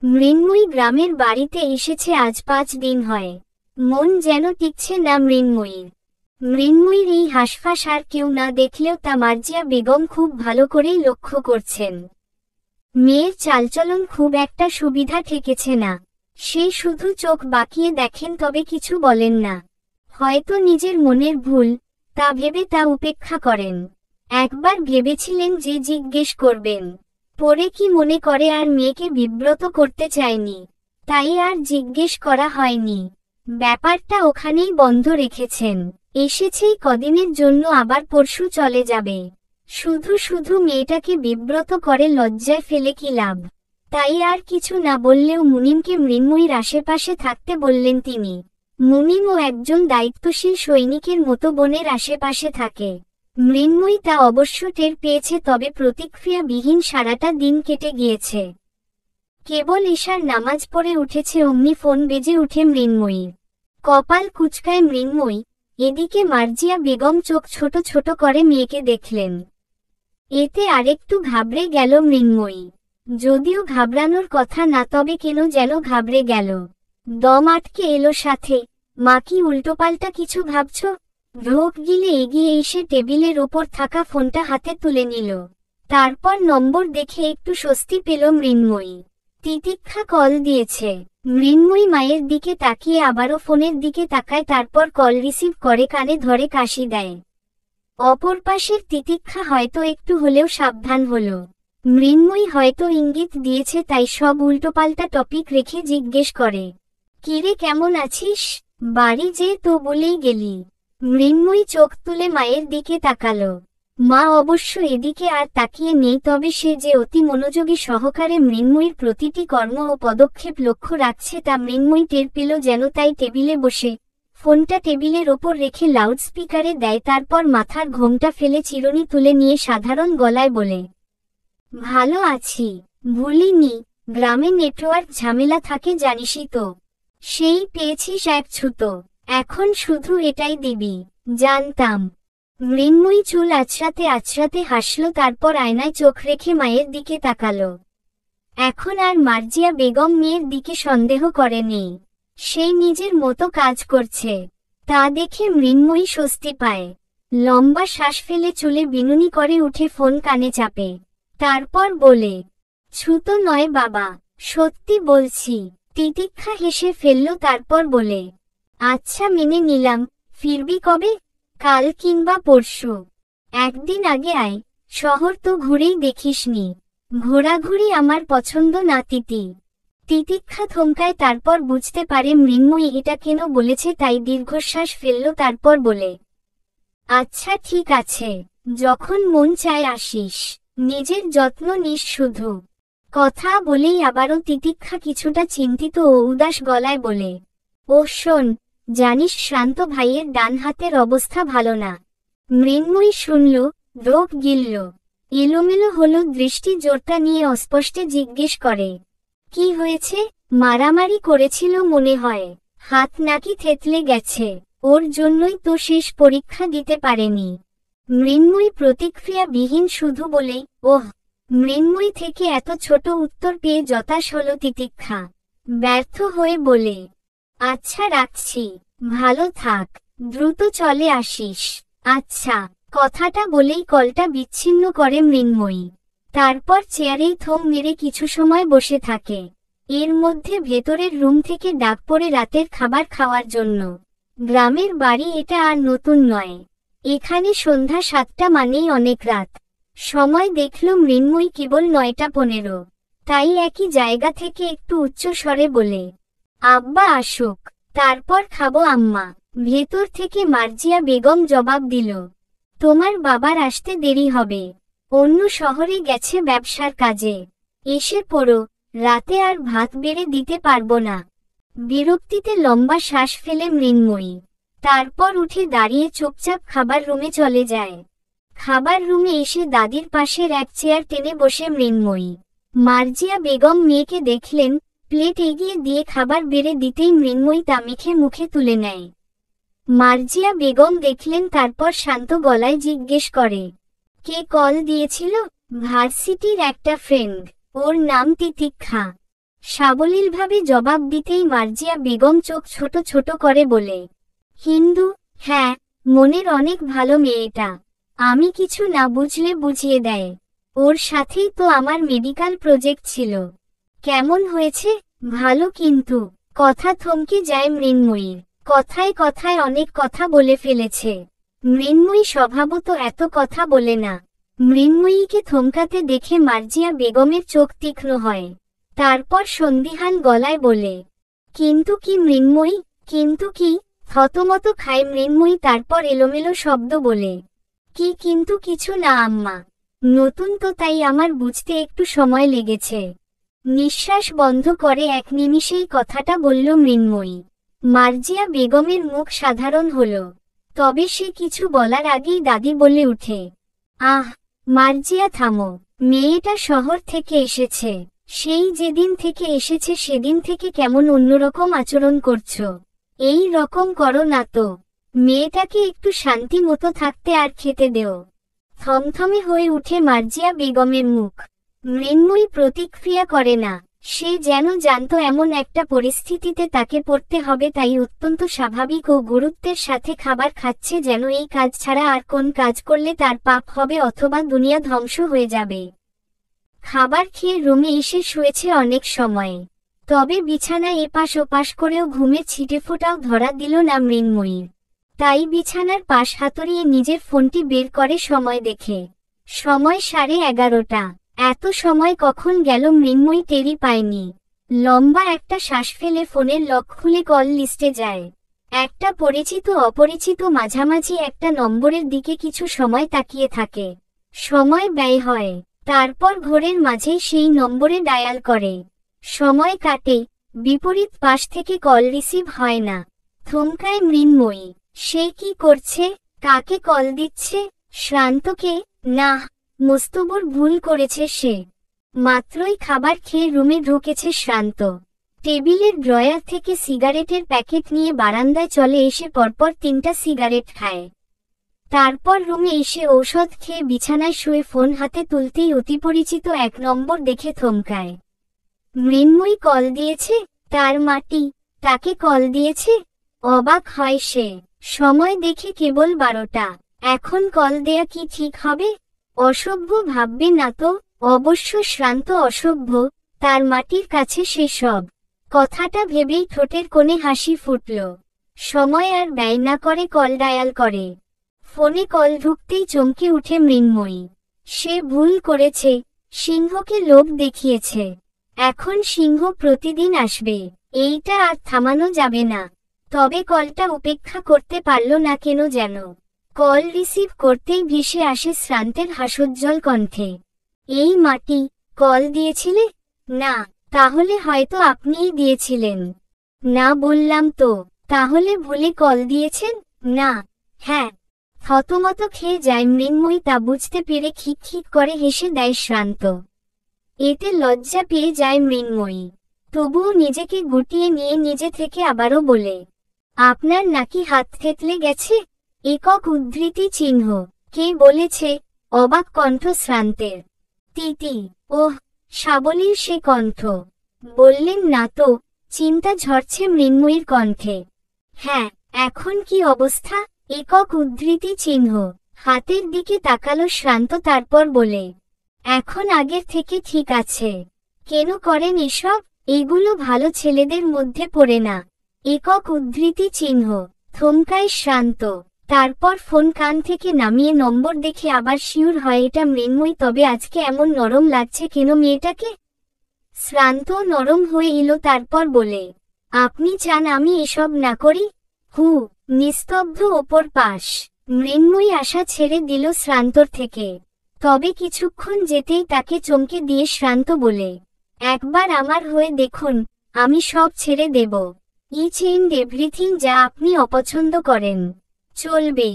মৃন্ময়ী গ্রামের বাড়িতে এসেছে আজ 5 দিন হয়। মন যেন টিকছে না মৃন্ময়ীর। মৃন্ময়ীর এই হাসফাস আর কেউ না দেখলেও তা মার্জিয়া বেগম খুব ভালো করেই লক্ষ্য করছেন। মেয়ের চালচলন খুব একটা সুবিধা ঠেকেছে না। সে শুধু চোখ বাঁকিয়ে দেখেন, তবে কিছু বলেন না। হয়তো নিজের মনের ভুল, তা ভেবে তা উপেক্ষা করেন। একবার ভেবেছিলেন যে জিজ্ঞেস করবেন, পরে কি মনে করে, আর মেয়েকে বিব্রত করতে চায়নি, তাই আর জিজ্ঞেস করা হয়নি। ব্যাপারটা ওখানেই বন্ধ রেখেছেন। এসেছেই কদিনের জন্য, আবার পরশু চলে যাবে। শুধু শুধু মেয়েটাকে বিব্রত করে লজ্জায় ফেলে কি লাভ। তাই আর কিছু না বললেও মুনিমকে মৃন্ময়ীর আশেপাশে থাকতে বললেন তিনি। মুনিমও একজন দায়িত্বশীল সৈনিকের মতো বোনের আশেপাশে থাকে। মৃন্ময়ী তা অবশ্য টের পেয়েছে, তবে প্রতিক্রিয়াবিহীন সারাটা দিন কেটে গিয়েছে। কেবল ঈশার নামাজ পড়ে উঠেছে অমনি ফোন বেজে উঠে মৃন্ময়ীর। কপাল কুঁচকায় মৃন্ময়ী। এদিকে মার্জিয়া বেগম চোখ ছোট ছোট করে মেয়েকে দেখলেন। এতে আরেকটু ঘাবড়ে গেল মৃন্ময়ী। যদিও ঘাবড়ানোর কথা না, তবে কেন যেন ঘাবড়ে গেল। দম আটকে এলো সাথে। মা, কি উল্টোপাল্টা কিছু ভাবছ? ঢোক গিলে এগিয়ে এসে টেবিলের ওপর থাকা ফোনটা হাতে তুলে নিল। তারপর নম্বর দেখে একটু স্বস্তি পেল মৃন্ময়ী। তিতিক্ষা কল দিয়েছে। মৃন্ময়ী মায়ের দিকে তাকিয়ে আবারও ফোনের দিকে তাকায়, তারপর কল রিসিভ করে কানে ধরে কাশি দেয়। অপর পাশের তিতিক্ষা হয়তো একটু হলেও সাবধান হলো। মৃন্ময়ী হয়তো ইঙ্গিত দিয়েছে, তাই সব উল্টোপাল্টা টপিক রেখে জিজ্ঞেস করে, কিরে কেমন আছিস? বাড়ি যে তো বলেই গেলি। মৃন্ময়ী চোখ তুলে মায়ের দিকে তাকালো। মা অবশ্য এদিকে আর তাকিয়ে নেই, তবে সে যে অতি মনোযোগী সহকারে মৃন্ময়ীর প্রতিটি কর্ম ও পদক্ষেপ লক্ষ্য রাখছে তা মৃন্ময়ী টের পেল যেন। তাই টেবিলে বসে ফোনটা টেবিলের ওপর রেখে লাউডস্পিকারে দেয়, তারপর মাথার ঘোমটা ফেলে চিরুনি তুলে নিয়ে সাধারণ গলায় বলে, ভালো আছি, ভুলিনি। গ্রামে নেটওয়ার্ক ঝামেলা থাকে জানিসই তো। সেই পেয়েছিস এক ছুতো, এখন শুধু এটাই দিবি। জানতাম। মৃন্ময়ী চুল আছড়াতে আছড়াতে হাসল, তারপর আয়নায় চোখ রেখে মায়ের দিকে তাকালো। এখন আর মার্জিয়া বেগম মেয়ের দিকে সন্দেহ করেনি। সেই নিজের মতো কাজ করছে, তা দেখে মৃন্ময়ী স্বস্তি পায়। লম্বা শ্বাস ফেলে চুলে বিনুনি করে উঠে ফোন কানে চাপে। তারপর বলে, ছুতো নয় বাবা, সত্যি বলছি। তিতিক্ষা হেসে ফেলল, তারপর বলে, আচ্ছা মেনে নিলাম। ফিরবি কবে? কাল কিংবা পরশু। একদিন আগে আয়। শহর তো ঘুরেই দেখিসনি। ঘোরাঘুরি আমার পছন্দ না তিতিক্ষা থমকায়, তারপর বুঝতে পারে মৃন্ময়ী এটা কেন বলেছে, তাই দীর্ঘশ্বাস ফেলল। তারপর বলে, আচ্ছা ঠিক আছে, যখন মন চায় আসিস। নিজের যত্ন নিস শুধু। কথা বলেই আবারও তিতিক্ষা কিছুটা চিন্তিত ও উদাস গলায় বলে, ও শোন, জানিস শ্রান্ত ভাইয়ের ডান হাতের অবস্থা ভালো না। মৃন্ময়ী শুনল, ঢোক গিলল। এলোমেলো হলো দৃষ্টি, জোরটা নিয়ে অস্পষ্টে জিজ্ঞেস করে, কি হয়েছে? মারামারি করেছিল মনে হয়। হাত নাকি থেতলে গেছে? ওর জন্যই তো শেষ পরীক্ষা দিতে পারেনি। মৃন্ময়ী প্রতিক্রিয়াবিহীন শুধু বলেই, ওহ। মৃন্ময়ী থেকে এত ছোট উত্তর পেয়ে যতাশ হল তিতিক্ষা। ব্যর্থ হয়ে বলে, আচ্ছা রাখছি, ভালো থাক, দ্রুত চলে আসিস। আচ্ছা। কথাটা বলেই কলটা বিচ্ছিন্ন করে মৃন্ময়ী। তারপর চেয়ারেই থম মেরে কিছু সময় বসে থাকে। এর মধ্যে ভেতরের রুম থেকে ডাক পড়ে রাতের খাবার খাওয়ার জন্য। গ্রামের বাড়ি এটা আর নতুন নয়। এখানে সন্ধ্যা 7টা মানেই অনেক রাত। সময় দেখল মৃন্ময়ী কেবল 9টা 15। তাই একই জায়গা থেকে একটু উচ্চ স্বরে বলে, আব্বা আসুক, তারপর খাবো আম্মা। ভেতর থেকে মার্জিয়া বেগম জবাব দিল, তোমার বাবার আসতে দেরি হবে। অন্য শহরে গেছে ব্যবসার কাজে। এসে পড়ো, রাতে আর ভাত বেড়ে দিতে পারবো না। বিরক্তিতে লম্বা শ্বাস ফেলে মৃন্ময়ী। তারপর উঠে দাঁড়িয়ে চুপচাপ খাবার রুমে চলে যায়। খাবার রুমে এসে দাদির পাশের এক চেয়ার টেনে বসে মৃন্ময়ী। মার্জিয়া বেগম মেয়েকে দেখলেন, প্লেট এগিয়ে দিয়ে খাবার বেড়ে দিতেই মৃন্ময়ী তা মেখে মুখে তুলে নেয়। মার্জিয়া বেগম দেখলেন, তারপর শান্ত গলায় জিজ্ঞেস করে, কে কল দিয়েছিল? ভার্সিটির একটা ফ্রেন্ড, ওর নাম তিতিক্ষা। সাবলীলভাবে জবাব দিতেই মার্জিয়া বেগম চোখ ছোট ছোট করে বলে, হিন্দু, হ্যাঁ, মনের অনেক ভালো মেয়েটা। আমি কিছু না বুঝলে বুঝিয়ে দেয়। ওর সাথেই তো আমার মেডিকেল প্রজেক্ট ছিল। কেমন হয়েছে? ভালো, কিন্তু কথা থমকে যায় মৃন্ময়ীর। কথায় কথায় অনেক কথা বলে ফেলেছে। মৃন্ময়ী স্বভাবত এত কথা বলে না। মৃন্ময়ীকে থমকাতে দেখে মার্জিয়া বেগমের চোখ তীক্ষ্ণ হয়। তারপর সন্দিহান গলায় বলে, কিন্তু কি মৃন্ময়ী, কিন্তু কি? থতমত খায় মৃন্ময়ী, তারপর এলোমেলো শব্দ বলে, কি কিন্তু কিছু না আম্মা। নতুন তো তাই আমার বুঝতে একটু সময় লেগেছে। নিঃশ্বাস বন্ধ করে এক নিমিষেই কথাটা বলল মৃন্ময়ী। মার্জিয়া বেগমের মুখ সাধারণ হল। তবে সে কিছু বলার আগেই দাদি বলে উঠে, আহ, মার্জিয়া থামো। মেয়েটা শহর থেকে এসেছে। সেই যেদিন থেকে এসেছে সেদিন থেকে কেমন অন্যরকম আচরণ করছো। এই রকম করো না তো। মেয়েটাকে একটু শান্তি মতো থাকতে আর খেতে দেও। থমথমে হয়ে উঠে মার্জিয়া বেগমের মুখ। মৃন্ময়ী প্রতিক্রিয়া করে না। সে যেন জানত এমন একটা পরিস্থিতিতে তাকে পড়তে হবে, তাই অত্যন্ত স্বাভাবিক ও গুরুত্বের সাথে খাবার খাচ্ছে, যেন এই কাজ ছাড়া আর কোন কাজ করলে তার পাপ হবে অথবা দুনিয়া ধ্বংস হয়ে যাবে। খাবার খেয়ে রুমে এসে শুয়েছে অনেক সময়। তবে বিছানায় এপাশ ওপাশ করেও ঘুমের ছিটেফোঁটাও ধরা দিল না মৃন্ময়ীর। তাই বিছানার পাশ হাতড়িয়ে নিজের ফোনটি বের করে সময় দেখে। সময় 11:30। এত সময় কখন গেল মৃন্ময়ী টেরই পায়নি। লম্বা একটা শ্বাস ফেলে ফোনের লক খুলে কল লিস্টে যায়। একটা পরিচিত অপরিচিত মাঝামাঝি একটা নম্বরের দিকে কিছু সময় তাকিয়ে থাকে। সময় ব্যয় হয়। তারপর ঘোরের মাঝেই সেই নম্বরে ডায়াল করে। সময় কাটে। বিপরীত পাশ থেকে কল রিসিভ হয় না। থমকায় মৃন্ময়ী। সে কি করছে? কাকে কল দিচ্ছে? শ্রান্তকে? না, মোস্তবর ভুল করেছে সে। মাত্রই খাবার খেয়ে রুমে ঢুকেছে শ্রান্ত। টেবিলের ড্রয়ার থেকে সিগারেটের প্যাকেট নিয়ে বারান্দায় চলে এসে পরপর 3টা সিগারেট খায়। তারপর রুমে এসে ঔষধ খেয়ে বিছানায় শুয়ে ফোন হাতে তুলতেই অতিপরিচিত এক নম্বর দেখে থমকায়। মৃন্ময়ী কল দিয়েছে? তার মাটি, তাকে কল দিয়েছে? অবাক হয় সে। সময় দেখে কেবল 12টা। এখন কল দেয়া কি ঠিক হবে? অসভ্য ভাববে না তো? অবশ্য শ্রান্ত অসভ্য, তার মাটির কাছে সে সব। কথাটা ভেবেই ঠোঁটের কোণে হাসি ফুটল। সময় আর ব্যয় না করে কল ডায়াল করে। ফোনে কল ঢুকতেই চমকে উঠে মৃন্ময়ী। সে ভুল করেছে। সিংহকে লোভ দেখিয়েছে। এখন সিংহ প্রতিদিন আসবে। এইটা আর থামানো যাবে না। তবে কলটা উপেক্ষা করতে পারল না কেন যেন। কল রিসিভ করতেই ভেসে আসে শ্রান্তের হাসোজ্জ্বল কণ্ঠে, এই মাটি, কল দিয়েছিলে? না। তাহলে হয়তো আপনিই দিয়েছিলেন। না বললাম তো। তাহলে ভুলে কল দিয়েছেন? না। হ্যাঁ। থতমত খেয়ে যায় মৃন্ময়ী, তা বুঝতে পেরে খিকখিক করে হেসে দেয় শ্রান্ত। এতে লজ্জা পেয়ে যায় মৃন্ময়ী। তবুও নিজেকে গুটিয়ে নিয়ে নিজে থেকে আবারও বলে, আপনার নাকি হাত থেতলে গেছে? একক উদ্ধৃতি চিহ্ন। কে বলেছে? অবাক কণ্ঠ শ্রান্তের। তিতি। ওহ, সাবলীল সে কণ্ঠ। বললেন না তো? চিন্তা ঝরছে মৃন্ময়ীর কণ্ঠে। হ্যাঁ। এখন কি অবস্থা? একক উদ্ধৃতি চিহ্ন। হাতের দিকে তাকালো শ্রান্ত, তারপর বলে, এখন আগের থেকে ঠিক আছে। কেন করেন এসব? এগুলো ভালো ছেলেদের মধ্যে পড়ে না। একক উদ্ধৃতি চিহ্ন। থমকায় শ্রান্ত। তারপর ফোন কান থেকে নামিয়ে নম্বর দেখে আবার শিওর হয় এটা মৃন্ময়ী। তবে আজকে এমন নরম লাগছে কেন মেয়েটাকে? শ্রান্ত নরম হয়ে এলো, তারপর বলে, আপনি চান আমি এসব না করি? হু। নিস্তব্ধ ওপর পাশ। মৃন্ময়ী আশা ছেড়ে দিল শ্রান্তর থেকে। তবে কিছুক্ষণ যেতেই তাকে চমকে দিয়ে শ্রান্ত বলে, একবার আমার হয়ে দেখুন, আমি সব ছেড়ে দেব। ইচ এন্ড এভরিথিং যা আপনি অপছন্দ করেন। চলবে।